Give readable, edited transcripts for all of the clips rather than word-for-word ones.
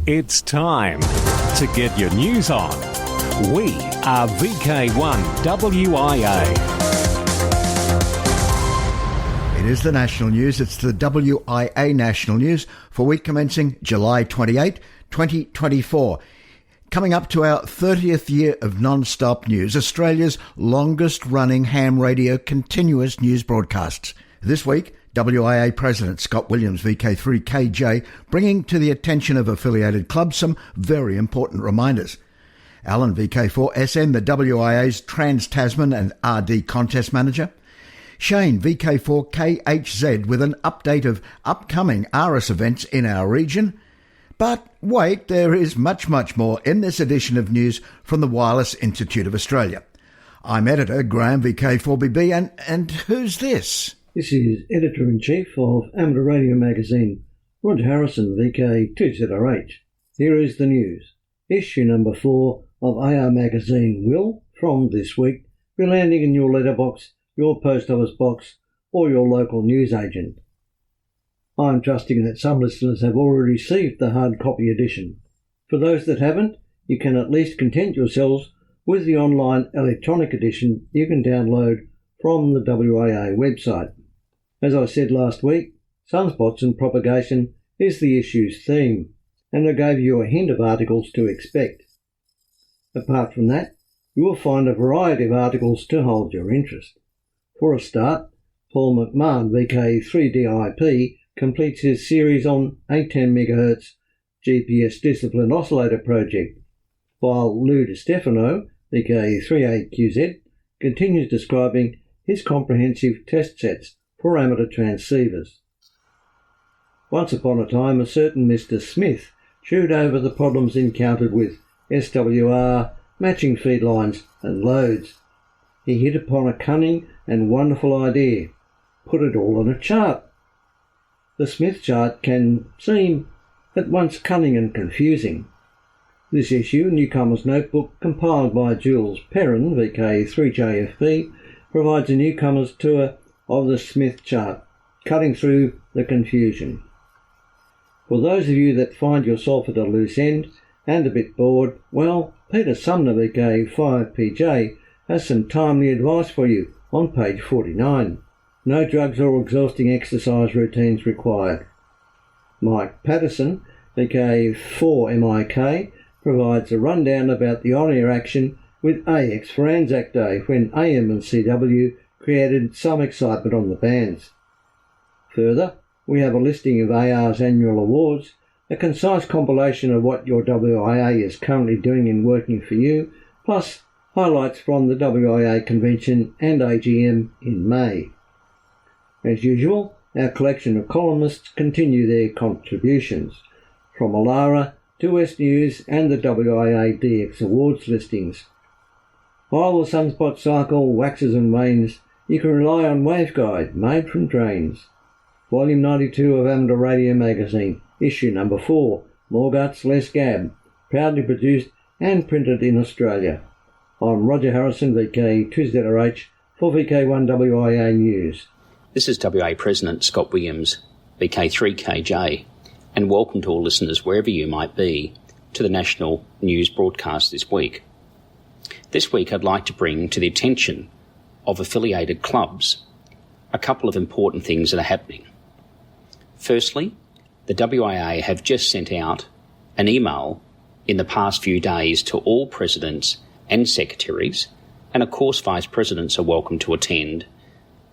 It's time to get your news on. We are VK1WIA. It is the national news. It's the WIA national news for week commencing July 28, 2024. Coming up to our 30th year of non-stop news, Australia's longest-running ham radio continuous news broadcasts. This week, WIA President Scott Williams, VK3KJ, bringing to the attention of affiliated clubs some very important reminders. Alan, VK4SN, the WIA's Trans-Tasman and RD contest manager. Shane, VK4KHZ, with an update of upcoming ARIS events in our region. But wait, there is much, much more in this edition of news from the Wireless Institute of Australia. I'm editor Graham, VK4BB, and who's this? This is Editor-in-Chief of Amateur Radio Magazine, Roger Harrison, VK2ZRH. Here is the news. Issue number 4 of AR Magazine will, from this week, be landing in your letterbox, your post office box, or your local newsagent. I'm trusting that some listeners have already received the hard copy edition. For those that haven't, you can at least content yourselves with the online electronic edition you can download from the WIA website. As I said last week, sunspots and propagation is the issue's theme, and I gave you a hint of articles to expect. Apart from that, you will find a variety of articles to hold your interest. For a start, Paul McMahon, VK3DIP, completes his series on a 10 MHz GPS discipline oscillator project, while Lou DiStefano, VK38QZ, continues describing his comprehensive test sets for amateur transceivers. Once upon a time, a certain Mr. Smith chewed over the problems encountered with SWR, matching feed lines and loads. He hit upon a cunning and wonderful idea: put it all on a chart. The Smith chart can seem at once cunning and confusing. This issue, Newcomer's Notebook, compiled by Jules Perrin, VK3JFP, provides a newcomer's tour of the Smith chart, cutting through the confusion. For those of you that find yourself at a loose end and a bit bored, well, Peter Sumner, VK5PJ, has some timely advice for you on page 49. No drugs or exhausting exercise routines required. Mike Patterson, VK4MIK, provides a rundown about the on-air action with AX for Anzac Day, when AM and CW created some excitement on the bands. Further, we have a listing of AR's annual awards, a concise compilation of what your WIA is currently doing and working for you, plus highlights from the WIA convention and AGM in May. As usual, our collection of columnists continue their contributions, from Alara to West News and the WIA DX Awards listings. While the sunspot cycle waxes and wanes, you can rely on Waveguide, made from drains. Volume 92 of Amateur Radio Magazine, issue number 4, More Guts, Less Gab, proudly produced and printed in Australia. I'm Roger Harrison, VK2ZRH, for VK1WIA News. This is WA President Scott Williams, VK3KJ, and welcome to all listeners wherever you might be to the national news broadcast this week. This week I'd like to bring to the attention of affiliated clubs a couple of important things that are happening. Firstly, the WIA have just sent out an email in the past few days to all presidents and secretaries, and of course vice presidents are welcome to attend,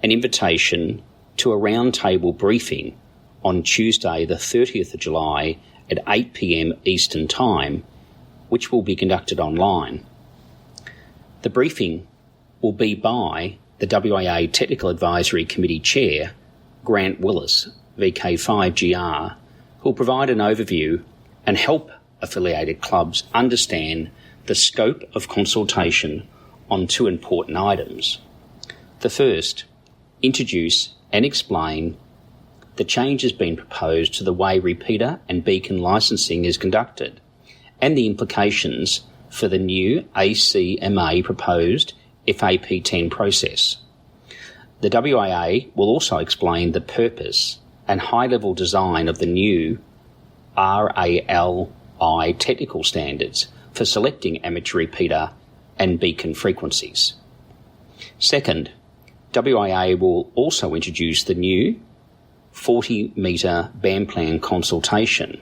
an invitation to a roundtable briefing on Tuesday the 30th of July at 8 p.m. Eastern Time, which will be conducted online. The briefing will be by the WIA Technical Advisory Committee Chair, Grant Willis, VK5GR, who will provide an overview and help affiliated clubs understand the scope of consultation on two important items. The first, introduce and explain the changes being proposed to the way repeater and beacon licensing is conducted and the implications for the new ACMA proposed FAP10 process. The WIA will also explain the purpose and high-level design of the new RALI technical standards for selecting amateur repeater and beacon frequencies. Second, WIA will also introduce the new 40-metre band plan consultation,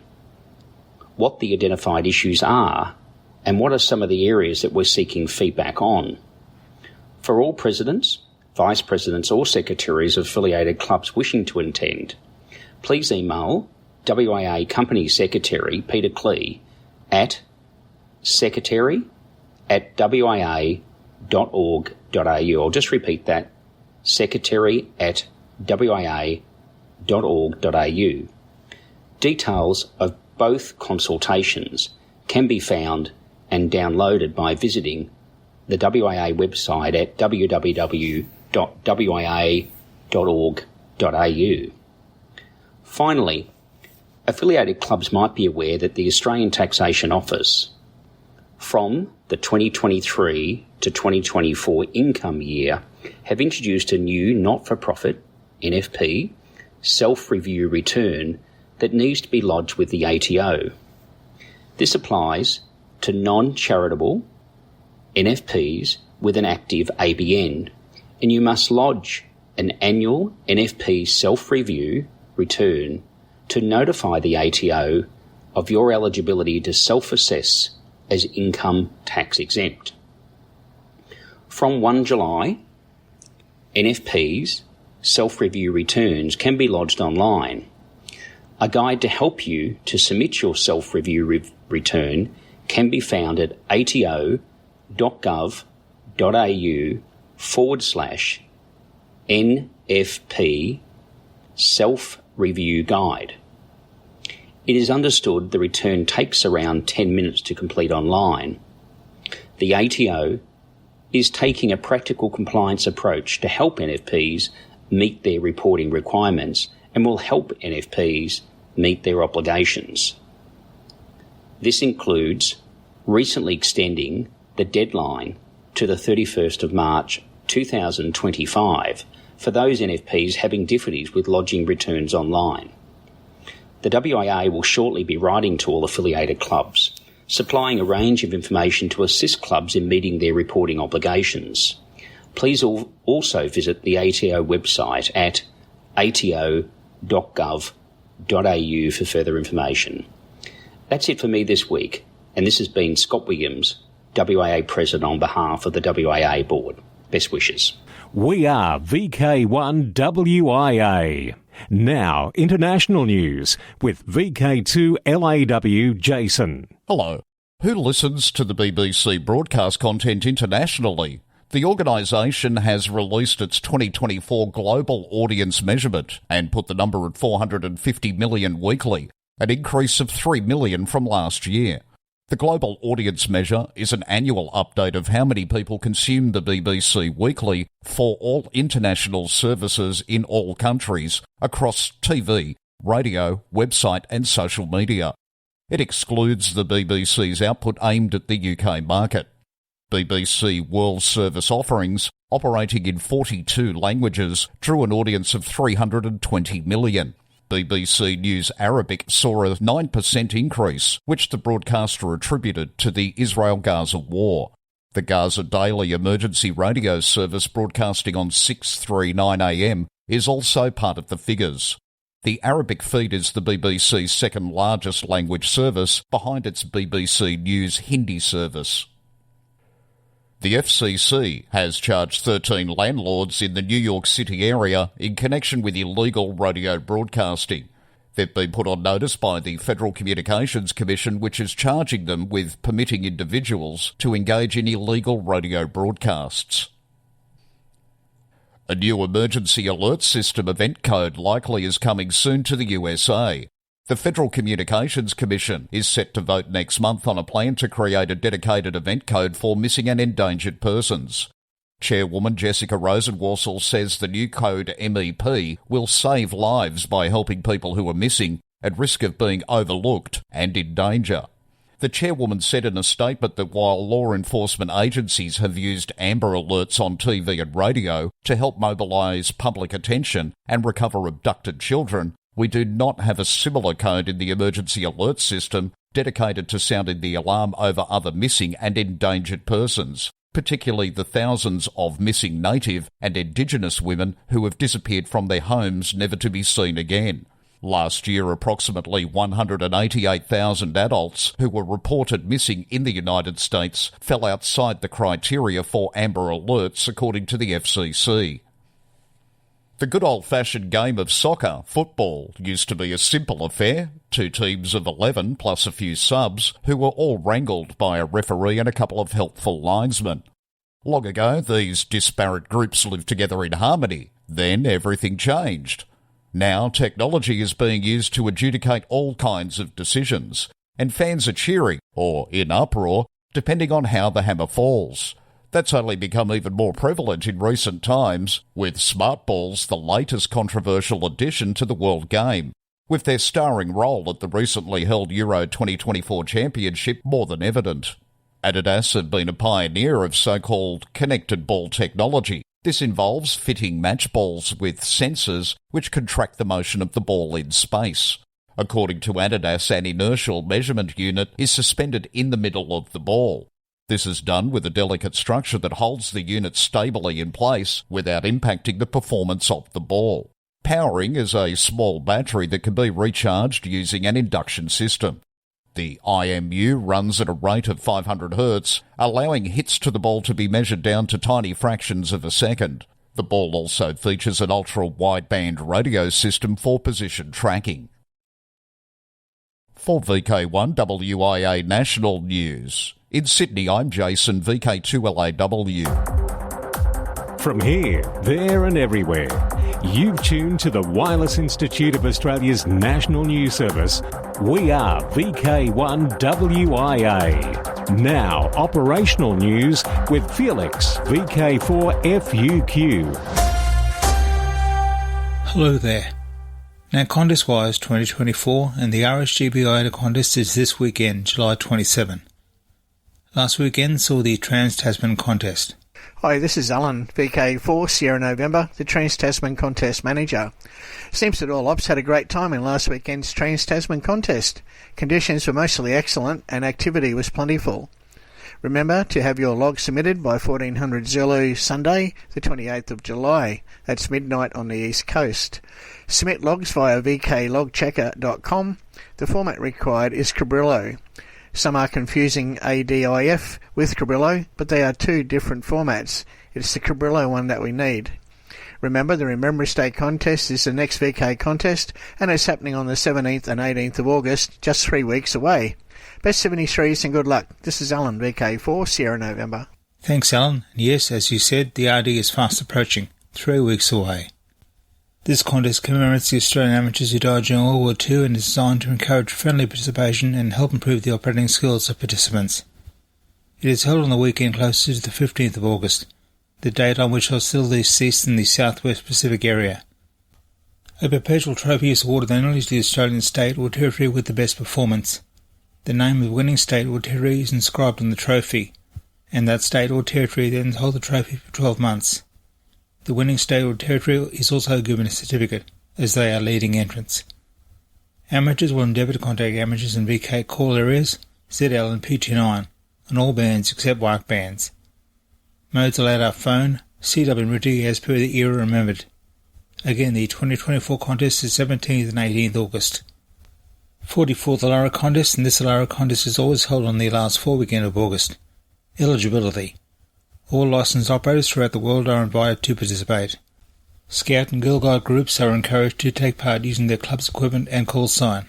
what the identified issues are, and what are some of the areas that we're seeking feedback on. For all presidents, vice presidents or secretaries of affiliated clubs wishing to attend, please email WIA Company Secretary Peter Klee at secretary@wia.org.au. I'll just repeat that, secretary@wia.org.au. Details of both consultations can be found and downloaded by visiting the WIA website at www.wia.org.au. Finally, affiliated clubs might be aware that the Australian Taxation Office, from the 2023 to 2024 income year, have introduced a new not-for-profit NFP self-review return that needs to be lodged with the ATO. This applies to non-charitable NFPs with an active ABN, and you must lodge an annual NFP self-review return to notify the ATO of your eligibility to self-assess as income tax exempt. From 1 July, NFPs self-review returns can be lodged online. A guide to help you to submit your self-review return can be found at ato.gov.au/NFP self-review guide. It is understood the return takes around 10 minutes to complete online. The ATO is taking a practical compliance approach to help NFPs meet their reporting requirements and will help NFPs meet their obligations. This includes recently extending the deadline to the 31st of March 2025 for those NFPs having difficulties with lodging returns online. The WIA will shortly be writing to all affiliated clubs, supplying a range of information to assist clubs in meeting their reporting obligations. Please also visit the ATO website at ato.gov.au for further information. That's it for me this week, and this has been Scott Williams, WIA President on behalf of the WIA Board. Best wishes. We are VK1WIA. Now, international news with VK2LAW Jason. Hello. Who listens to the BBC broadcast content internationally? The organisation has released its 2024 global audience measurement and put the number at 450 million weekly, an increase of 3 million from last year. The global audience measure is an annual update of how many people consume the BBC weekly for all international services in all countries across TV, radio, website and social media. It excludes the BBC's output aimed at the UK market. BBC World Service offerings, operating in 42 languages, drew an audience of 320 million. BBC News Arabic saw a 9% increase, which the broadcaster attributed to the Israel-Gaza war. The Gaza Daily emergency radio service broadcasting on 6:39 a.m. is also part of the figures. The Arabic feed is the BBC's second largest language service, behind its BBC News Hindi service. The FCC has charged 13 landlords in the New York City area in connection with illegal radio broadcasting. They've been put on notice by the Federal Communications Commission, which is charging them with permitting individuals to engage in illegal radio broadcasts. A new emergency alert system event code likely is coming soon to the USA. The Federal Communications Commission is set to vote next month on a plan to create a dedicated event code for missing and endangered persons. Chairwoman Jessica Rosenworcel says the new code MEP will save lives by helping people who are missing, at risk of being overlooked and in danger. The chairwoman said in a statement that while law enforcement agencies have used Amber Alerts on TV and radio to help mobilise public attention and recover abducted children, we do not have a similar code in the emergency alert system dedicated to sounding the alarm over other missing and endangered persons, particularly the thousands of missing native and indigenous women who have disappeared from their homes never to be seen again. Last year, approximately 188,000 adults who were reported missing in the United States fell outside the criteria for Amber Alerts, according to the FCC. The good old-fashioned game of soccer, football, used to be a simple affair, 2 teams of 11 plus a few subs who were all wrangled by a referee and a couple of helpful linesmen. Long ago, these disparate groups lived together in harmony. Then everything changed. Now technology is being used to adjudicate all kinds of decisions, and fans are cheering, or in uproar, depending on how the hammer falls. That's only become even more prevalent in recent times, with smart balls the latest controversial addition to the world game, with their starring role at the recently held Euro 2024 Championship more than evident. Adidas have been a pioneer of so-called connected ball technology. This involves fitting match balls with sensors which can track the motion of the ball in space. According to Adidas, an inertial measurement unit is suspended in the middle of the ball. This is done with a delicate structure that holds the unit stably in place without impacting the performance of the ball. Powering is a small battery that can be recharged using an induction system. The IMU runs at a rate of 500 Hz, allowing hits to the ball to be measured down to tiny fractions of a second. The ball also features an ultra-wideband radio system for position tracking. For VK1WIA National News, in Sydney, I'm Jason, VK2LAW. From here, there and everywhere, you've tuned to the Wireless Institute of Australia's National News Service. We are VK1WIA. Now, operational news with Felix, VK4FUQ. Hello there. Now, Contest-wise 2024 and the RSGBI contest is this weekend, July 27. Last weekend saw the Trans-Tasman contest. Hi, this is Alan, VK4 Sierra November, the Trans-Tasman Contest Manager. Seems that all ops had a great time in last weekend's Trans-Tasman contest. Conditions were mostly excellent and activity was plentiful. Remember to have your log submitted by 1400 Zulu Sunday, the 28th of July. That's midnight on the East Coast. Submit logs via vklogchecker.com. The format required is Cabrillo. Some are confusing ADIF with Cabrillo, but they are 2 different formats. It's the Cabrillo one that we need. Remember, the Remembrance Day contest is the next VK contest, and it's happening on the 17th and 18th of August, just 3 weeks away. Best 73s and good luck. This is Alan, VK4 Sierra November. Thanks, Alan. Yes, as you said, the RD is fast approaching, 3 weeks away. This contest commemorates the Australian amateurs who died during World War II and is designed to encourage friendly participation and help improve the operating skills of participants. It is held on the weekend closer to the 15th of August, the date on which hostilities ceased in the Southwest Pacific area. A perpetual trophy is awarded annually to the Australian state or territory with the best performance. The name of the winning state or territory is inscribed on the trophy, and that state or territory then holds the trophy for 12 months. The winning state or territory is also given a certificate, as they are leading entrants. Amateurs will endeavour to contact amateurs in VK call areas, ZL and PT9, on all bands except WIA bands. Modes allowed are phone, CW and RTTY as per the era remembered. Again, the 2024 contest is 17th and 18th August. 44th Alara contest, and this Alara contest is always held on the last 4 weekend of August. Eligibility. All licensed operators throughout the world are invited to participate. Scout and Girl Guide groups are encouraged to take part using their club's equipment and call sign.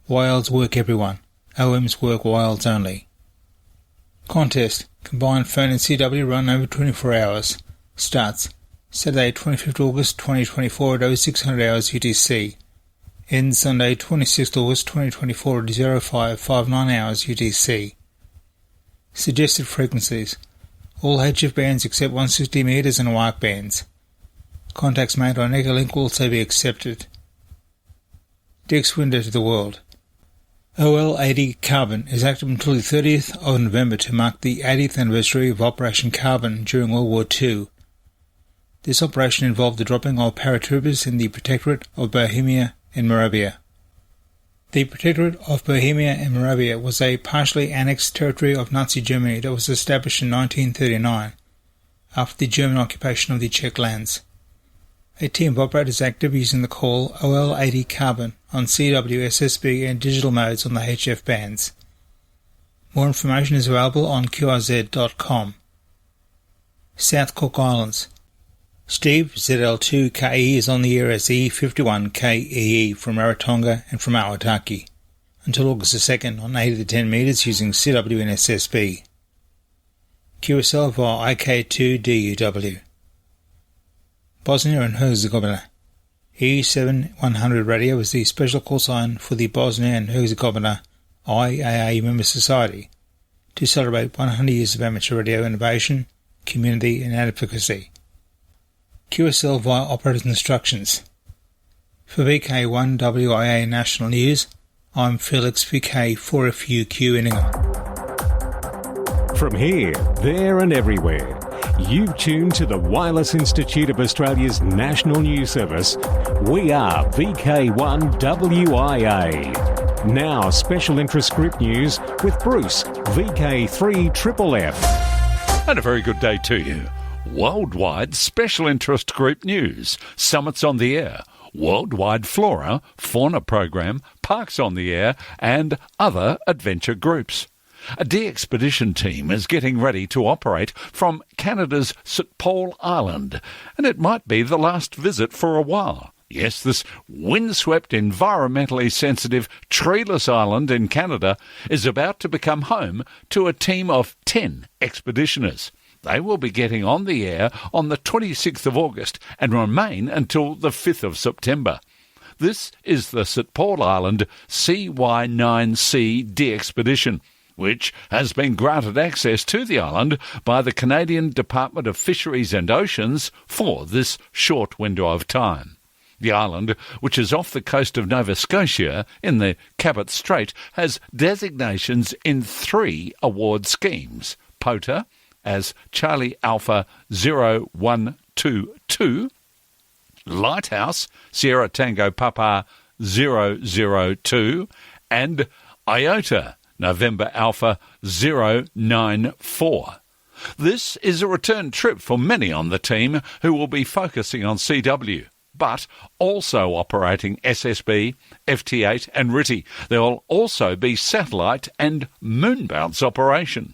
Wilds work everyone. OMs work wilds only. Contest. Combined phone and CW run over 24 hours. Starts Saturday 25th August 2024 at 0600 hours UTC. Ends Sunday 26th August 2024 at 0559 hours UTC. Suggested frequencies. All HF bands except 160 metres and WIA bands. Contacts made on Echolink will also be accepted. Dex window to the world. OL-80 Carbon is active until the 30th of November to mark the 80th anniversary of Operation Carbon during World War II. This operation involved the dropping of paratroopers in the Protectorate of Bohemia in Moravia. The Protectorate of Bohemia and Moravia was a partially annexed territory of Nazi Germany that was established in 1939, after the German occupation of the Czech lands. A team of operators active using the call OL80 Carbon on CW, SSB and digital modes on the HF bands. More information is available on qrz.com. South Cook Islands. Steve ZL2KE is on the air as E51KEE from Rarotonga and from Awataki until August the 2nd on 8 to 10 metres using CW and SSB. QSL via IK2DUW. Bosnia and Herzegovina. E7100 radio is the special call sign for the Bosnia and Herzegovina IAA Member Society to celebrate 100 years of amateur radio innovation, community and advocacy. QSL via operator's instructions. For VK1WIA National News, I'm Felix VK4FUQ Inningham. From here, there and everywhere, you've tuned to the Wireless Institute of Australia's National News Service. We are VK1WIA. Now, special interest group news with Bruce, VK3FFF. And a very good day to you. Worldwide Special Interest Group News, Summits on the Air, Worldwide Flora, Fauna Program, Parks on the Air, and other adventure groups. A de-expedition team is getting ready to operate from Canada's St Paul Island, and it might be the last visit for a while. Yes, this windswept, environmentally sensitive, treeless island in Canada is about to become home to a team of 10 expeditioners. They will be getting on the air on the 26th of August and remain until the 5th of September. This is the St Paul Island CY9C de-expedition, which has been granted access to the island by the Canadian Department of Fisheries and Oceans for this short window of time. The island, which is off the coast of Nova Scotia in the Cabot Strait, has designations in 3 award schemes: POTA as Charlie Alpha 0122, Lighthouse Sierra Tango Papa 002, and IOTA November Alpha 094. This is a return trip for many on the team who will be focusing on CW, but also operating SSB, FT8 and RTTY. There will also be satellite and moon bounce operation.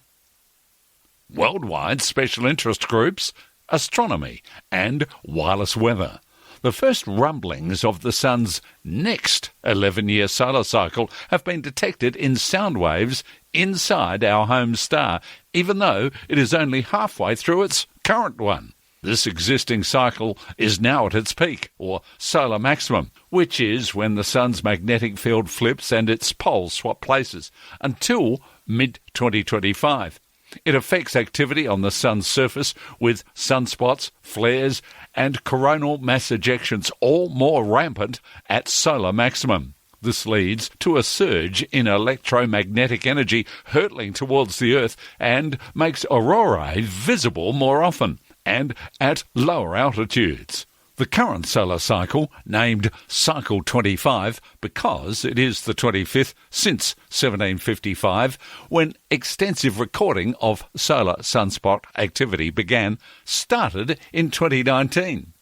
Worldwide Special Interest Groups, Astronomy and Wireless Weather. The first rumblings of the Sun's next 11-year solar cycle have been detected in sound waves inside our home star, even though it is only halfway through its current one. This existing cycle is now at its peak, or solar maximum, which is when the Sun's magnetic field flips and its poles swap places, until mid-2025. It affects activity on the Sun's surface with sunspots, flares and coronal mass ejections, all more rampant at solar maximum. This leads to a surge in electromagnetic energy hurtling towards the Earth and makes aurorae visible more often and at lower altitudes. The current solar cycle, named Cycle 25 because it is the 25th since 1755, when extensive recording of solar sunspot activity began, started in 2019.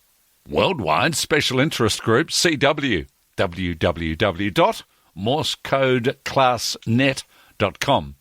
Worldwide Special Interest Group CW, www.morsecodeclassnet.com.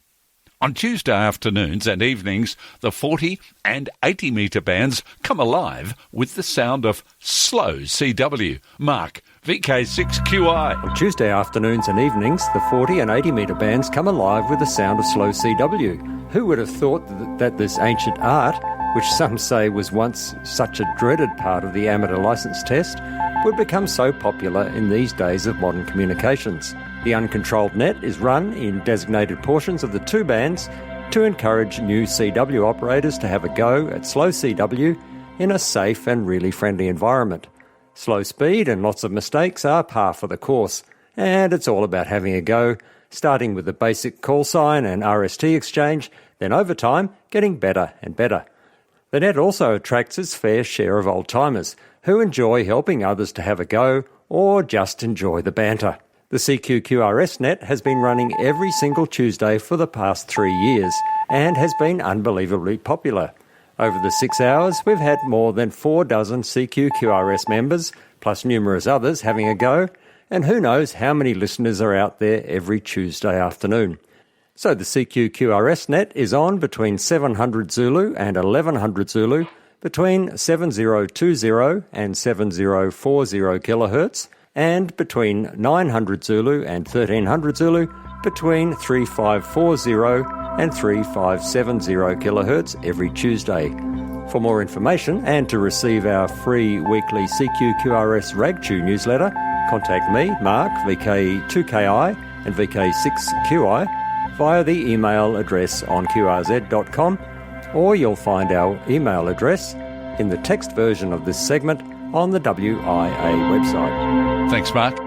On Tuesday afternoons and evenings, the 40 and 80 metre bands come alive with the sound of slow CW. Mark, VK6QI. On Tuesday afternoons and evenings, the 40 and 80 metre bands come alive with the sound of slow CW. Who would have thought that this ancient art, which some say was once such a dreaded part of the amateur licence test, would become so popular in these days of modern communications? The uncontrolled net is run in designated portions of the 2 bands to encourage new CW operators to have a go at slow CW in a safe and really friendly environment. Slow speed and lots of mistakes are par for the course, and it's all about having a go, starting with the basic call sign and RST exchange, then over time getting better and better. The net also attracts its fair share of old-timers, who enjoy helping others to have a go or just enjoy the banter. The CQQRS net has been running every single Tuesday for the past 3 years and has been unbelievably popular. Over the 6 hours, we've had more than 4 dozen CQQRS members, plus numerous others, having a go, and who knows how many listeners are out there every Tuesday afternoon. So the CQQRS net is on between 700 Zulu and 1100 Zulu, between 7020 and 7040 kHz, and between 900 Zulu and 1300 Zulu, between 3540 and 3570 kHz every Tuesday. For more information and to receive our free weekly CQQRS RagTune newsletter, contact me, Mark, VK2KI and VK6QI, via the email address on qrz.com, or you'll find our email address in the text version of this segment on the WIA website. Thanks, Mark.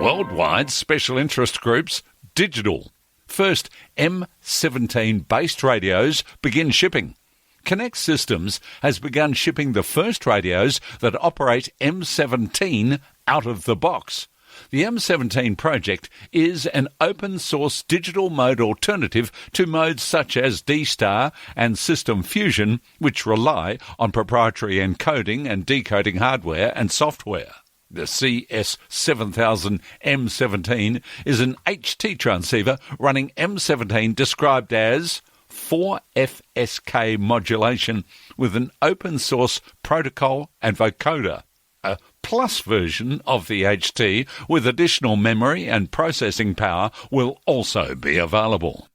Worldwide special interest groups, digital. First, M17-based radios begin shipping. Connect Systems has begun shipping the first radios that operate M17 out of the box. The M17 project is an open-source digital mode alternative to modes such as D-Star and System Fusion, which rely on proprietary encoding and decoding hardware and software. The CS7000 M17 is an HT transceiver running M17 described as 4FSK modulation with an open-source protocol and vocoder. A plus version of the HT with additional memory and processing power will also be available.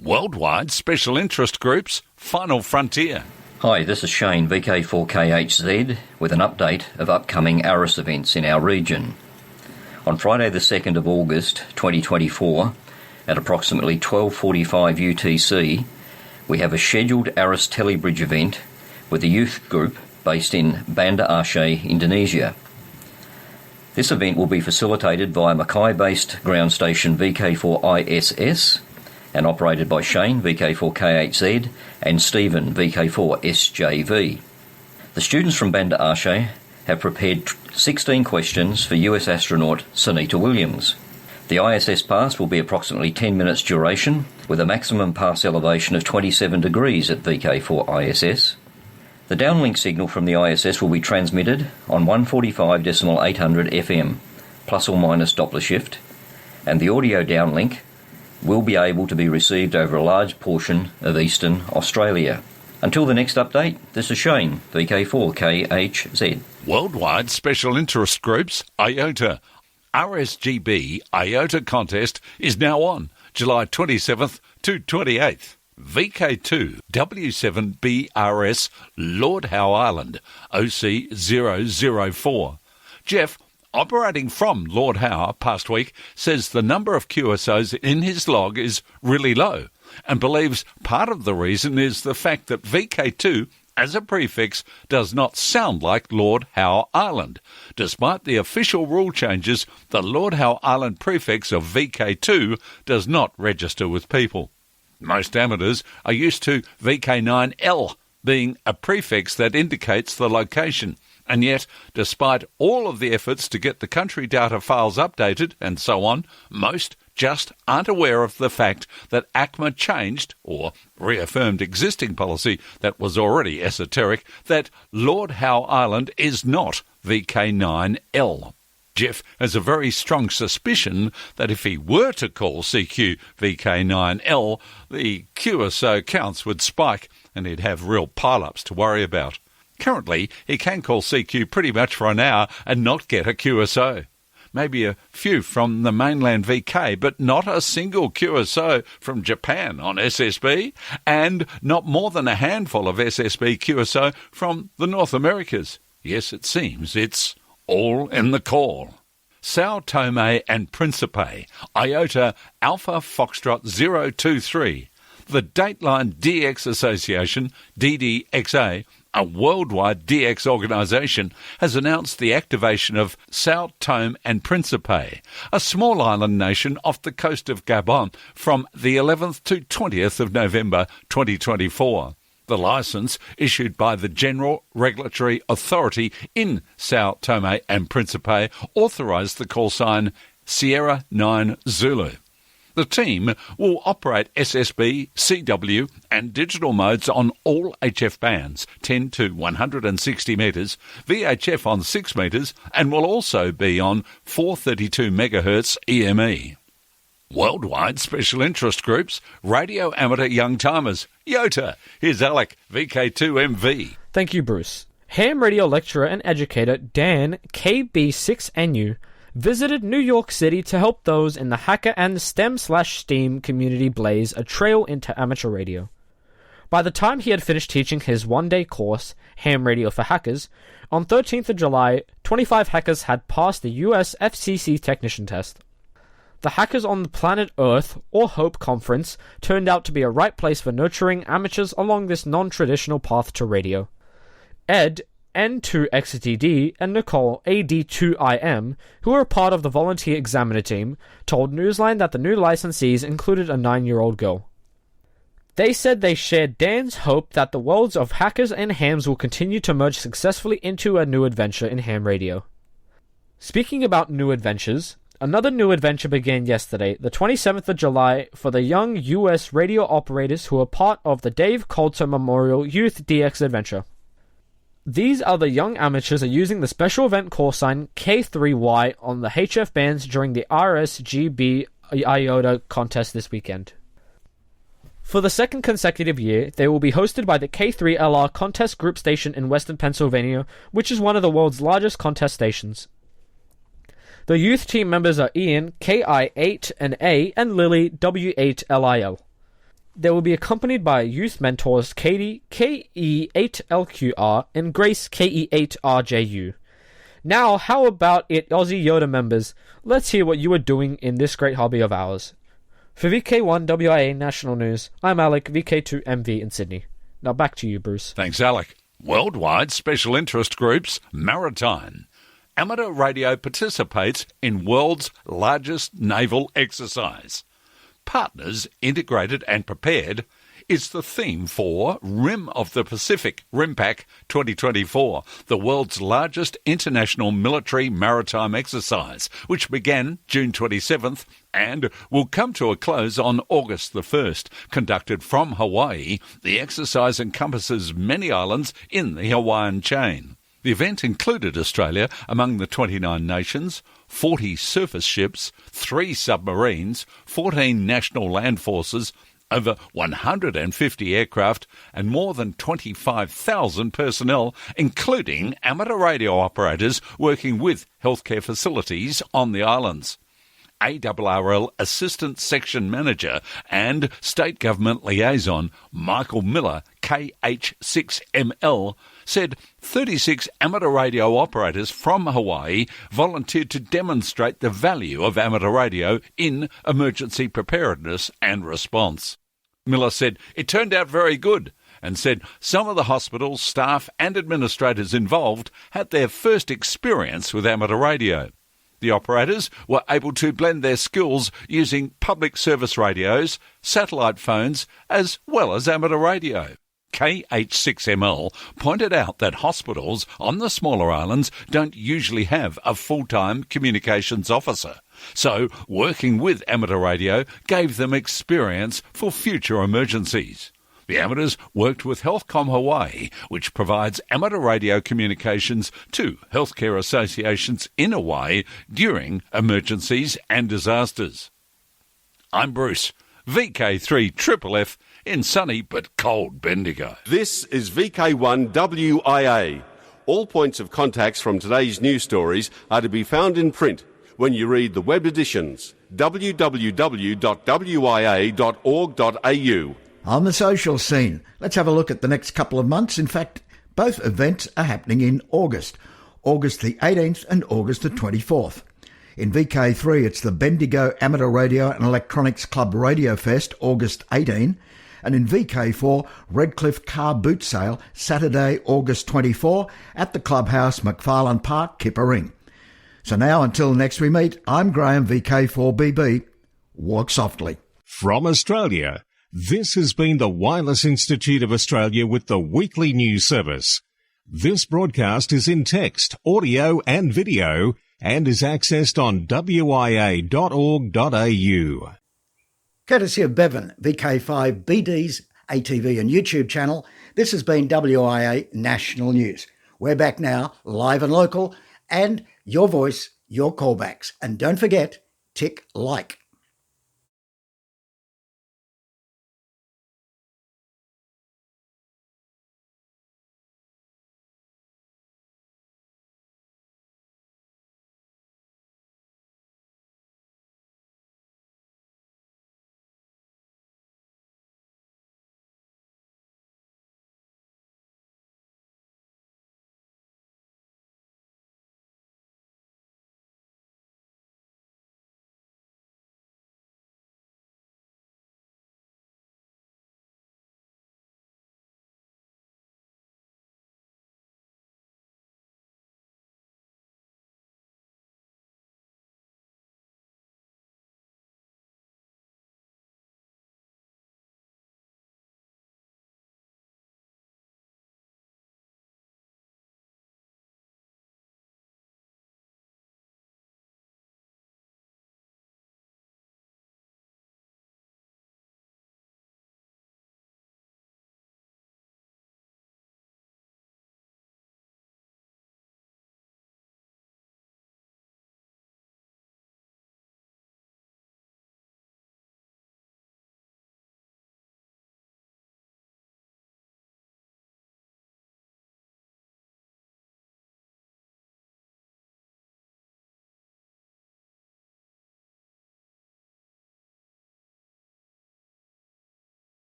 Worldwide special interest groups, Final Frontier. Hi, this is Shane, VK4KHZ, with an update of upcoming ARIS events in our region. On Friday the 2nd of August 2024, at approximately 12:45 UTC, we have a scheduled ARIS Telebridge event with a youth group based in Banda Aceh, Indonesia. This event will be facilitated via Mackay-based ground station VK4ISS and operated by Shane, VK4KHZ, and Stephen, VK4SJV. The students from Banda Aceh have prepared 16 questions for US astronaut Sunita Williams. The ISS pass will be approximately 10 minutes duration, with a maximum pass elevation of 27 degrees at VK4ISS. The downlink signal from the ISS will be transmitted on 145.800 FM, plus or minus Doppler shift, and the audio downlink will be able to be received over a large portion of eastern Australia. Until the next update, this is Shane, VK4KHZ. Worldwide special interest groups, IOTA. RSGB IOTA contest is now on, July 27th to 28th. VK2W7BRS Lord Howe Island, OC004. Jeff, operating from Lord Howe past week, says the number of QSOs in his log is really low and believes part of the reason is the fact that VK2 as a prefix does not sound like Lord Howe Island. Despite the official rule changes, the Lord Howe Island prefix of VK2 does not register with people. Most amateurs are used to VK9L being a prefix that indicates the location, and yet, despite all of the efforts to get the country data files updated and so on, most just aren't aware of the fact that ACMA changed, or reaffirmed existing policy that was already esoteric, that Lord Howe Island is not VK9L. Jeff has a very strong suspicion that if he were to call CQ VK9L, the QSO counts would spike and he'd have real pile-ups to worry about. Currently, he can call CQ pretty much for an hour and not get a QSO. Maybe a few from the mainland VK, but not a single QSO from Japan on SSB, and not more than a handful of SSB QSO from the North Americas. Yes, it seems it's all in the call. Sao Tome and Principe, IOTA Alpha Foxtrot 023. The Dateline DX Association, DDXA, a worldwide DX organisation, has announced the activation of Sao Tome and Principe, a small island nation off the coast of Gabon, from the 11th to 20th of November 2024. The licence, issued by the General Regulatory Authority in Sao Tome and Principe, authorised the call sign Sierra 9 Zulu. The team will operate SSB, CW and digital modes on all HF bands, 10 to 160 metres, VHF on 6 metres, and will also be on 432 MHz EME. Worldwide special interest groups, radio amateur young timers. YOTA, here's Alec, VK2MV. Thank you, Bruce. Ham radio lecturer and educator Dan KB6NU visited New York City to help those in the hacker and STEM/STEAM community blaze a trail into amateur radio. By the time he had finished teaching his one-day course, Ham Radio for Hackers, on 13th of July, 25 hackers had passed the US FCC technician test. The Hackers on the Planet Earth, or HOPE conference, turned out to be a right place for nurturing amateurs along this non-traditional path to radio. Ed, N2XTD, and Nicole, AD2IM, who were a part of the volunteer examiner team, told Newsline that the new licensees included a 9-year-old girl. They said they shared Dan's hope that the worlds of hackers and hams will continue to merge successfully into a new adventure in ham radio. Speaking about new adventures, another new adventure began yesterday, the 27th of July, for the young US radio operators who are part of the Dave Coulter Memorial Youth DX Adventure. These other young amateurs are using the special event call sign K3Y on the HF bands during the RSGB IOTA contest this weekend. For the second consecutive year, they will be hosted by the K3LR contest group station in Western Pennsylvania, which is one of the world's largest contest stations. The youth team members are Ian, KI8NA, and Lily, W8LIL. They will be accompanied by youth mentors Katie, KE8LQR, and Grace, KE8RJU. Now, how about it, Aussie Yoda members? Let's hear what you are doing in this great hobby of ours. For VK1WIA National News, I'm Alec, VK2MV in Sydney. Now back to you, Bruce. Thanks, Alec. Worldwide special interest groups, Maritime. Amateur radio participates in world's largest naval exercise. Partners, integrated and prepared, is the theme for Rim of the Pacific, RIMPAC 2024, the world's largest international military maritime exercise, which began June 27th and will come to a close on August the 1st. Conducted from Hawaii, the exercise encompasses many islands in the Hawaiian chain. The event included Australia among the 29 nations, 40 surface ships, 3 submarines, 14 national land forces, over 150 aircraft and more than 25,000 personnel, including amateur radio operators working with healthcare facilities on the islands. ARRL Assistant Section Manager and State Government Liaison Michael Miller, KH6ML, said 36 amateur radio operators from Hawaii volunteered to demonstrate the value of amateur radio in emergency preparedness and response. Miller said it turned out very good and said some of the hospital's staff and administrators involved had their first experience with amateur radio. The operators were able to blend their skills using public service radios, satellite phones, as well as amateur radio. KH6ML pointed out that hospitals on the smaller islands don't usually have a full-time communications officer, so working with amateur radio gave them experience for future emergencies. The amateurs worked with HealthCom Hawaii, which provides amateur radio communications to healthcare associations in Hawaii during emergencies and disasters. I'm Bruce, VK3FFF in sunny but cold Bendigo. This is VK1WIA. All points of contacts from today's news stories are to be found in print when you read the web editions, www.wia.org.au. On the social scene, let's have a look at the next couple of months. In fact, both events are happening in August the 18th and August the 24th. In VK3, it's the Bendigo Amateur Radio and Electronics Club Radio Fest, August 18, and in VK4, Redcliffe Car Boot Sale, Saturday, August 24, at the Clubhouse, McFarlane Park, Kippering. So now, until next we meet, I'm Graham, VK4BB. Walk softly. From Australia, This has been the Wireless Institute of Australia with the weekly news service. This broadcast is in text, audio and video and is accessed on wia.org.au. Courtesy of Bevan, VK5BD's ATV and YouTube channel, this has been WIA National News. We're back now, live and local, and your voice, your callbacks. And don't forget, tick like.